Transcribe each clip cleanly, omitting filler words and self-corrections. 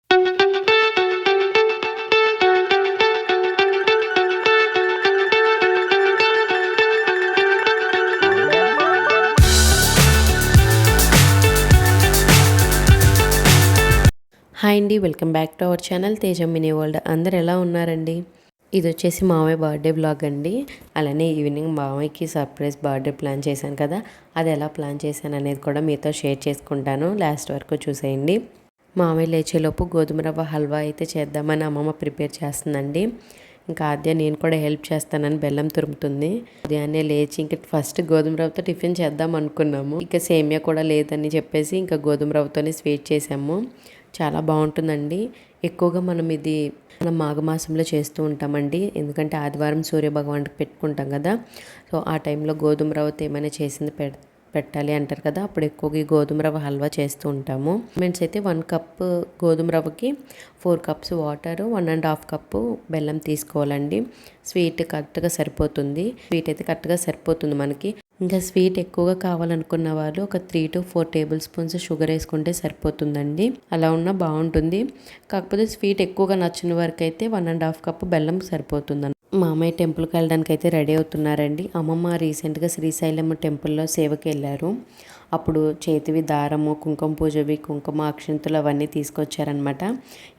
Hi అండి, welcome back to our channel Teja mini world. అందరు ఎలా ఉన్నారండి? ఇది వచ్చేసి మామయ్య బర్త్డే వ్లాగ్ అండి. అలానే ఈవినింగ్ మామయ్యకి సర్ప్రైజ్ బర్త్డే ప్లాన్ చేశాను కదా, అది ఎలా ప్లాన్ చేశాను అనేది కూడా మీతో షేర్ చేసుకుంటాను. లాస్ట్ వరకు చూసేయండి. మామయ్య లేచేలోపు గోధుమ రవ్వ హల్వా అయితే చేద్దామని అమ్మమ్మ ప్రిపేర్ చేస్తుందండి. ఇంకా ఆద్య నేను కూడా హెల్ప్ చేస్తానని బెల్లం తురుముతుంది. ఉదయాన్నే లేచి ఇంకా ఫస్ట్ గోధుమ రవ్వతో టిఫిన్ చేద్దాం అనుకున్నాము. ఇంకా సేమియా కూడా లేదని చెప్పేసి ఇంకా గోధుమ రవ్వతోనే స్వీట్ చేసాము. చాలా బాగుంటుందండి. ఎక్కువగా మనం మాఘమాసంలో చేస్తూ ఉంటామండి. ఎందుకంటే ఆదివారం సూర్యభగవానుడికి పెట్టుకుంటాం కదా. సో ఆ టైంలో గోధుమ రవ్వతో ఏమైనా చేసింది పెట్టాలి అంటారు కదా, అప్పుడు ఎక్కువగా ఈ గోధుమ రవ్వ హల్వా చేస్తూ ఉంటాము. మీన్స్ అయితే 1 కప్ గోధుమ రవ్వకి 4 కప్స్ వాటర్, 1.5 కప్పు బెల్లం తీసుకోవాలండి. స్వీట్ కరెక్ట్గా సరిపోతుంది. స్వీట్ అయితే కరెక్ట్గా సరిపోతుంది మనకి. ఇంకా స్వీట్ ఎక్కువగా కావాలనుకున్న వాళ్ళు ఒక 3 to 4 టేబుల్ స్పూన్స్ షుగర్ వేసుకుంటే సరిపోతుందండి. అలా ఉన్నా బాగుంటుంది. కాకపోతే స్వీట్ ఎక్కువగా నచ్చిన వరకు అయితే 1.5 కప్పు బెల్లం సరిపోతుందండి. మామయ్య టెంపుల్కి వెళ్ళడానికి అయితే రెడీ అవుతున్నారండి. అమ్మమ్మ రీసెంట్గా శ్రీశైలం టెంపుల్లో సేవకి వెళ్ళారు. అప్పుడు చేతివి దారము, కుంకుమ పూజవి, కుంకుమ అక్షంతులు అవన్నీ తీసుకొచ్చారనమాట.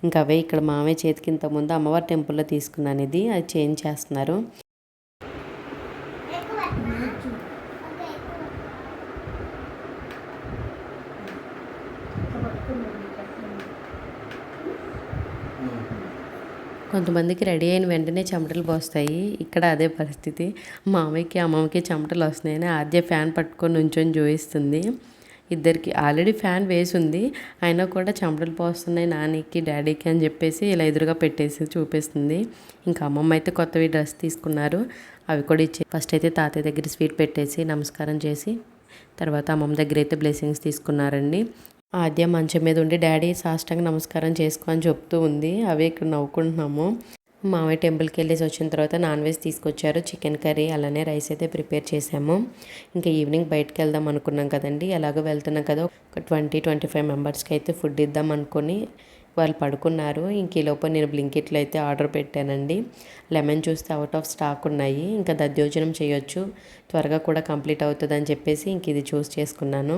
ఇంకా అవే ఇక్కడ మామయ్య చేతికి ఇంతకుముందు అమ్మవారి టెంపుల్లో తీసుకున్నాను. అది చేంజ్ చేస్తున్నారు. కొంతమందికి రెడీ అయిన వెంటనే చెమటలు పోస్తాయి. ఇక్కడ అదే పరిస్థితి. మామయ్యకి అమ్మమ్మకి చెమటలు వస్తున్నాయని ఆద్య ఫ్యాన్ పట్టుకొని నుంచొని చూపిస్తుంది. ఇద్దరికి ఆల్రెడీ ఫ్యాన్ వేసింది, అయినా కూడా చెమటలు పోస్తున్నాయి నానికి డాడీకి అని చెప్పేసి ఇలా ఎదురుగా పెట్టేసి చూపిస్తుంది. ఇంకా అమ్మమ్మ అయితే కొత్తవి డ్రెస్ తీసుకున్నారు, అవి కూడా ఇచ్చే ఫస్ట్ అయితే తాతయ్య దగ్గర స్వీట్ పెట్టేసి నమస్కారం చేసి తర్వాత అమ్మమ్మ దగ్గర అయితే బ్లెస్సింగ్స్ తీసుకున్నారండి. ఆద్య మంచం మీద ఉండి డాడీ సాష్టాంగ నమస్కారం చేసుకో అని చెప్తూ ఉంది. అవే ఇక్కడ నవ్వుకుంటున్నాము. మామయ్య టెంపుల్కి వెళ్ళేసి వచ్చిన తర్వాత నాన్ వెజ్ తీసుకొచ్చారు, చికెన్ కర్రీ, అలానే రైస్ అయితే ప్రిపేర్ చేసాము. ఇంకా ఈవినింగ్ బయటకు వెళ్దాం అనుకున్నాం కదండి. ఎలాగో వెళ్తున్నాం కదా, ఒక 20-25 మెంబర్స్కి అయితే ఫుడ్ ఇద్దాం అనుకుని వాళ్ళు పడుకున్నారు. ఇంక ఈ లోపల నేను బ్లింకిట్లో అయితే ఆర్డర్ పెట్టానండి. లెమన్ చూస్తే అవుట్ ఆఫ్ స్టాక్ ఉన్నాయి. ఇంకా దధ్యోజనం చేయొచ్చు, త్వరగా కూడా కంప్లీట్ అవుతుంది అని చెప్పేసి ఇంక ఇది చూస్ చేసుకున్నాను.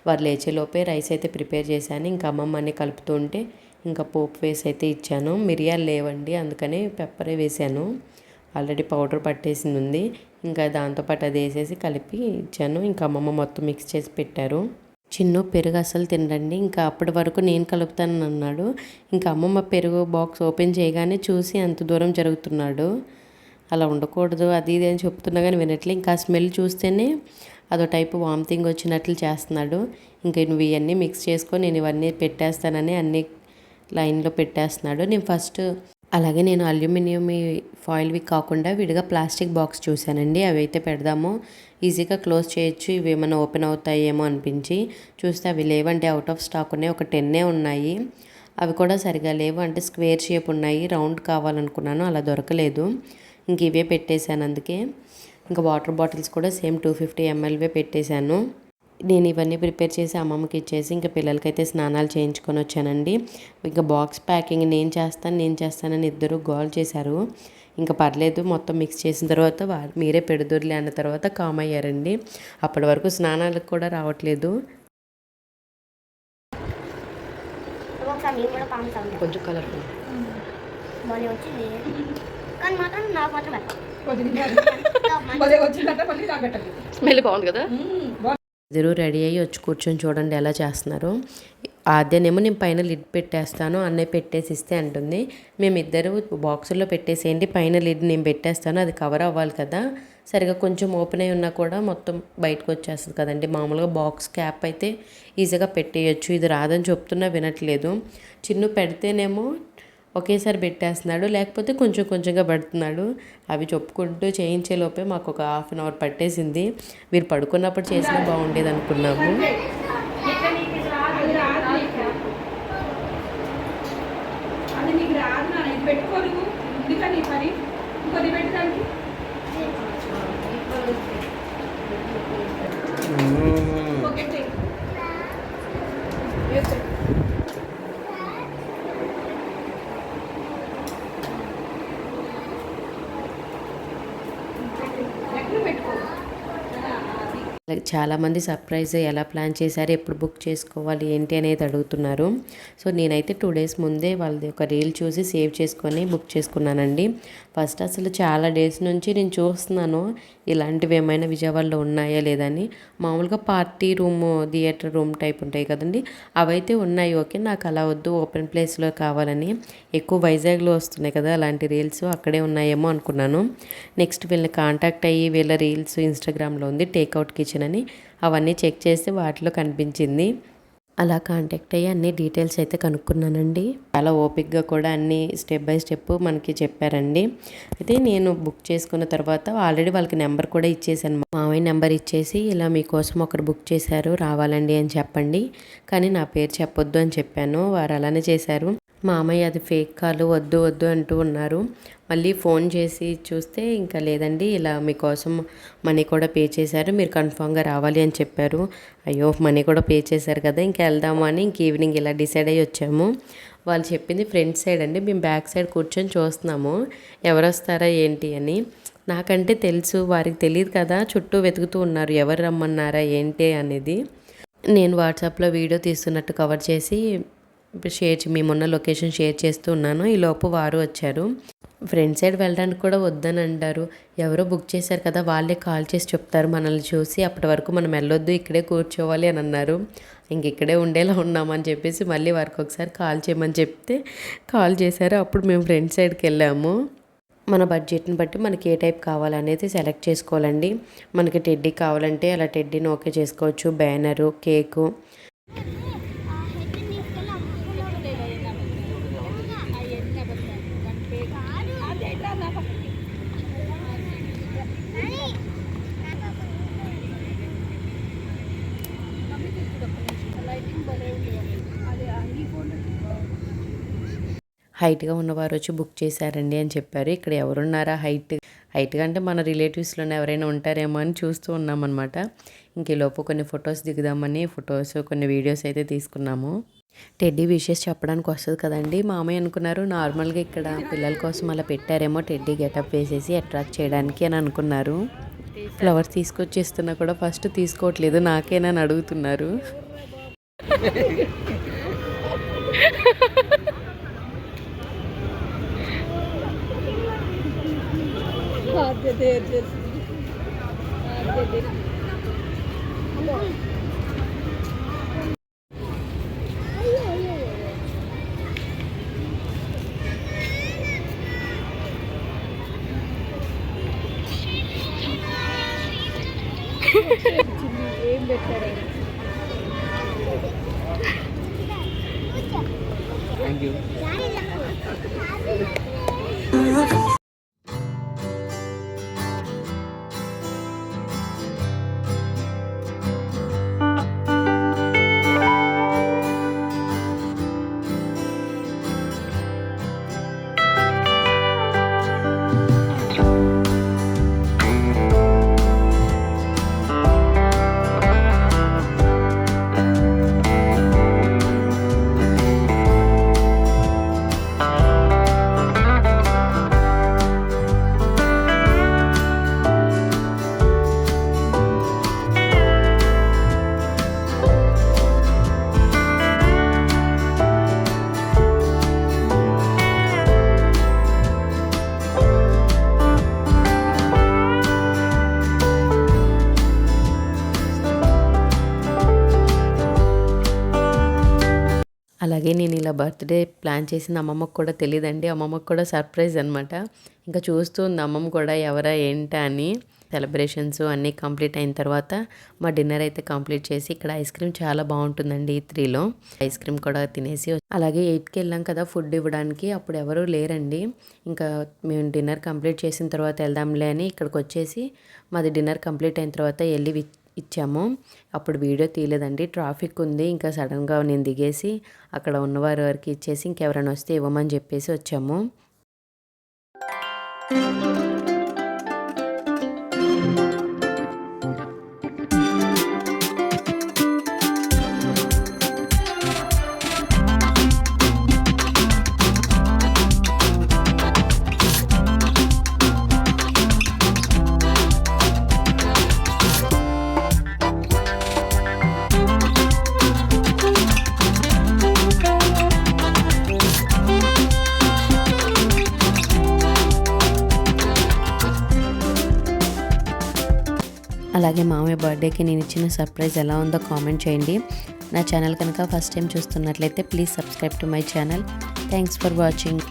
వారు లేచేలోపే రైస్ అయితే ప్రిపేర్ చేశాను. ఇంకా అమ్మమ్మని కలుపుతూ ఉంటే ఇంకా పోపు వేసి అయితే ఇచ్చాను. మిరియాలు లేవండి, అందుకని పెప్పరే వేసాను. ఆల్రెడీ పౌడర్ పట్టేసింది ఉంది. ఇంకా దాంతోపాటు అది వేసేసి కలిపి ఇచ్చాను. ఇంకా అమ్మమ్మ మొత్తం మిక్స్ చేసి పెట్టారు. చిన్ను పెరుగు అసలు తినడండి. ఇంకా అప్పటి వరకు నేను కలుపుతానని అన్నాడు. ఇంకా అమ్మమ్మ పెరుగు బాక్స్ ఓపెన్ చేయగానే చూసి అంత దూరం జరుగుతున్నాడు. అలా ఉండకూడదు అది ఇది అని చెప్తున్నా కానీ వినట్లే. ఇంకా స్మెల్ చూస్తేనే అదో టైపు వామిటింగ్ వచ్చినట్లు చేస్తున్నాడు. ఇంకా నువ్వు ఇవన్నీ మిక్స్ చేసుకొని నేను ఇవన్నీ పెట్టేస్తానని అన్ని లైన్లో పెట్టేస్తున్నాడు. నేను అల్యూమినియం ఫాయిల్వి కాకుండా విడిగా ప్లాస్టిక్ బాక్స్ చూశానండి. అవి అయితే పెడదాము, ఈజీగా క్లోజ్ చేయొచ్చు, ఇవి ఏమైనా ఓపెన్ అవుతాయేమో అనిపించి చూస్తే అవి లేవండి, అవుట్ ఆఫ్ స్టాక్ ఉన్నాయి. ఒక 10 ఉన్నాయి. అవి కూడా సరిగా లేవు, అంటే స్క్వేర్ షేప్ ఉన్నాయి. రౌండ్ కావాలనుకున్నాను, అలా దొరకలేదు. ఇంక ఇవే పెట్టేశాను. అందుకే ఇంకా వాటర్ బాటిల్స్ కూడా సేమ్ 250 mlవే పెట్టేశాను. నేను ఇవన్నీ ప్రిపేర్ చేసి అమ్మమ్మకి ఇచ్చేసి ఇంకా పిల్లలకైతే స్నానాలు చేయించుకొని వచ్చానండి. ఇంకా బాక్స్ ప్యాకింగ్ నేను చేస్తానని ఇద్దరు గోల్ చేశారు. ఇంకా పర్లేదు మొత్తం మిక్స్ చేసిన తర్వాత మీరే పెడుదురులే అన్న తర్వాత కామ్ అయ్యారండి. అప్పటి వరకు స్నానాలకు కూడా రావట్లేదు. కొంచెం కలర్ఫుల్ స్మెల్ బాగుంది కదా. ఇద్దరు రెడీ అయ్యి వచ్చి కూర్చొని చూడండి ఎలా చేస్తున్నారు. ఆద్యనేమో నేను పైన లిడ్ పెట్టేస్తాను, అన్నయ్య పెట్టేసి ఇస్తే అంటుంది. మేమిద్దరు బాక్సుల్లో పెట్టేసేయండి, పైన లిడ్ నేను పెట్టేస్తాను, అది కవర్ అవ్వాలి కదా, సరిగా కొంచెం ఓపెన్ అయి ఉన్నా కూడా మొత్తం బయటకు వచ్చేస్తుంది కదండి. మామూలుగా బాక్స్ క్యాప్ అయితే ఈజీగా పెట్టేయచ్చు, ఇది రాదని చెప్తున్నా వినట్లేదు. చిన్ను పెడితేనేమో ఒకేసారి పెట్టేస్తున్నాడు, లేకపోతే కొంచెం కొంచెంగా పెడుతున్నాడు. అవి చెప్పుకుంటూ చేయించేలోపే మాకు ఒక 1/2 hour పట్టేసింది. వీరు పడుకున్నప్పుడు చేసినా బాగుండేది అనుకున్నాము. చాలామంది సర్ప్రైజ్ ఎలా ప్లాన్ చేశారు, ఎప్పుడు బుక్ చేసుకోవాలి ఏంటి అనేది అడుగుతున్నారు. సో నేనైతే 2 డేస్ ముందే వాళ్ళది ఒక రీల్ చూసి సేవ్ చేసుకొని బుక్ చేసుకున్నానండి. ఫస్ట్ అసలు చాలా డేస్ నుంచి నేను చూస్తున్నాను ఇలాంటివి ఏమైనా విజయవాడలో ఉన్నాయా లేదని. మామూలుగా party room, theatre room type ఉంటాయి కదండి, అవైతే ఉన్నాయి. ఓకే, నాకు అలా వద్దు, ఓపెన్ ప్లేస్లో కావాలని. ఎక్కువ వైజాగ్లో వస్తున్నాయి కదా అలాంటి రీల్స్, అక్కడే ఉన్నాయేమో అనుకున్నాను. నెక్స్ట్ వీళ్ళని కాంటాక్ట్ అయ్యి వీళ్ళ రీల్స్ ఇన్స్టాగ్రామ్లో ఉంది టేక్అవుట్ కిచెన్ అని, అవన్నీ చెక్ చేస్తే వాటిలో కనిపించింది. అలా కాంటాక్ట్ అయ్యి అన్ని డీటెయిల్స్ అయితే కనుక్కున్నానండి. చాలా ఓపిక్గా కూడా అన్ని స్టెప్ బై స్టెప్ మనకి చెప్పారండి. అయితే నేను బుక్ చేసుకున్న తర్వాత ఆల్రెడీ వాళ్ళకి నెంబర్ కూడా ఇచ్చేసాను. మామయ్య నెంబర్ ఇచ్చేసి ఇలా మీకోసం ఒకరు బుక్ చేశారు రావాలండి అని చెప్పండి, కానీ నా పేరు చెప్పొద్దు అని చెప్పాను. వారు అలానే చేశారు. మామయ్య అది ఫేక్ కాల్, వద్దు వద్దు అంటూ ఉన్నారు. మళ్ళీ ఫోన్ చేసి చూస్తే ఇంకా లేదండి, ఇలా మీకోసం మనీ కూడా పే చేశారు, మీరు కన్ఫామ్గా రావాలి అని చెప్పారు. అయ్యో, మనీ కూడా పే చేశారు కదా, ఇంకా వెళ్దాము అని ఇంక ఈవినింగ్ ఇలా డిసైడ్ అయ్యి వచ్చాము. వాళ్ళు చెప్పింది ఫ్రంట్ సైడ్ అండి, మేము బ్యాక్ సైడ్ కూర్చొని చూస్తున్నాము ఎవరు వస్తారా ఏంటి అని. నాకంటే తెలుసు, వారికి తెలియదు కదా, చుట్టూ వెతుకుతూ ఉన్నారు ఎవరు రమ్మన్నారా ఏంటి అనేది. నేను వాట్సాప్లో వీడియో తీస్తున్నట్టు కవర్ చేసి మేమున్న లొకేషన్ షేర్ చేస్తూ ఉన్నాను. ఈలోపు వారు వచ్చారు. ఫ్రంట్ సైడ్ వెళ్ళడానికి కూడా వద్దని అంటారు. ఎవరో బుక్ చేశారు కదా, వాళ్ళే కాల్ చేసి చెప్తారు మనల్ని చూసి, అప్పటి వరకు మనం వెళ్ళొద్దు, ఇక్కడే కూర్చోవాలి అని అన్నారు. ఇంక ఇక్కడే ఉండేలా ఉన్నామని చెప్పేసి మళ్ళీ వారికి ఒకసారి కాల్ చేయమని చెప్తే కాల్ చేశారు. అప్పుడు మేము ఫ్రంట్ సైడ్కి వెళ్ళాము. మన బడ్జెట్ని బట్టి మనకి ఏ టైప్ కావాలనేది సెలెక్ట్ చేసుకోవాలండి. మనకి టెడ్డీ కావాలంటే అలా టెడ్డీని ఓకే చేసుకోవచ్చు, బ్యానరు, కేకు. హైట్గా ఉన్నవారు వచ్చి బుక్ చేశారండి అని చెప్పారు. ఇక్కడ ఎవరున్నారా హైట్గా అంటే మన రిలేటివ్స్లోనే ఎవరైనా ఉంటారేమో అని చూస్తూ ఉన్నామన్నమాట. ఇంక ఈలోపు కొన్ని ఫొటోస్ దిగుదామని కొన్ని వీడియోస్ అయితే తీసుకున్నాము. టెడ్డీ విషెస్ చెప్పడానికి వస్తుంది కదండి, మామయ్య అనుకున్నారు నార్మల్గా ఇక్కడ పిల్లల కోసం అలా పెట్టారేమో టెడ్డీ గెటప్ వేసేసి అట్రాక్ట్ చేయడానికి అని అనుకున్నారు. ఫ్లవర్స్ తీసుకొచ్చేస్తున్నా కూడా ఫస్ట్ తీసుకోవట్లేదు, నాకేనని అడుగుతున్నారు. ఏం పెట్టారు? Thank you. అలాగే నేను ఇలా బర్త్డే ప్లాన్ చేసిన అమ్మమ్మకు కూడా తెలియదండి, అమ్మమ్మకు కూడా సర్ప్రైజ్ అనమాట. ఇంకా చూస్తూ ఉంది అమ్మమ్మ కూడా ఎవరా ఏంటా అని. సెలబ్రేషన్స్ అన్నీ కంప్లీట్ అయిన తర్వాత మా డిన్నర్ అయితే కంప్లీట్ చేసి, ఇక్కడ ఐస్ క్రీమ్ చాలా బాగుంటుందండి E3లో, ఐస్ క్రీమ్ కూడా తినేసి అలాగే 8కి వెళ్ళాం కదా ఫుడ్ ఇవ్వడానికి, అప్పుడు ఎవరు లేరండి. ఇంకా మేము డిన్నర్ కంప్లీట్ చేసిన తర్వాత వెళ్దాంలే అని ఇక్కడికి వచ్చేసి మాది డిన్నర్ కంప్లీట్ అయిన తర్వాత వెళ్ళి ఇచ్చాము. అప్పుడు వీడియో తీయలేదండి, ట్రాఫిక్ ఉంది. ఇంకా సడన్గా నేను దిగేసి అక్కడ ఉన్నవారి వరకు ఇచ్చేసి ఇంకెవరైనా వస్తే ఇవ్వమని చెప్పేసి వచ్చాము. అలాగే మామయ్య బర్త్డేకి నేను ఇచ్చిన సర్ప్రైజ్ ఎలా ఉందో కామెంట్ చేయండి. నా ఛానల్ కనుక ఫస్ట్ టైం చూస్తున్నట్లయితే please subscribe to my channel. Thanks for watching.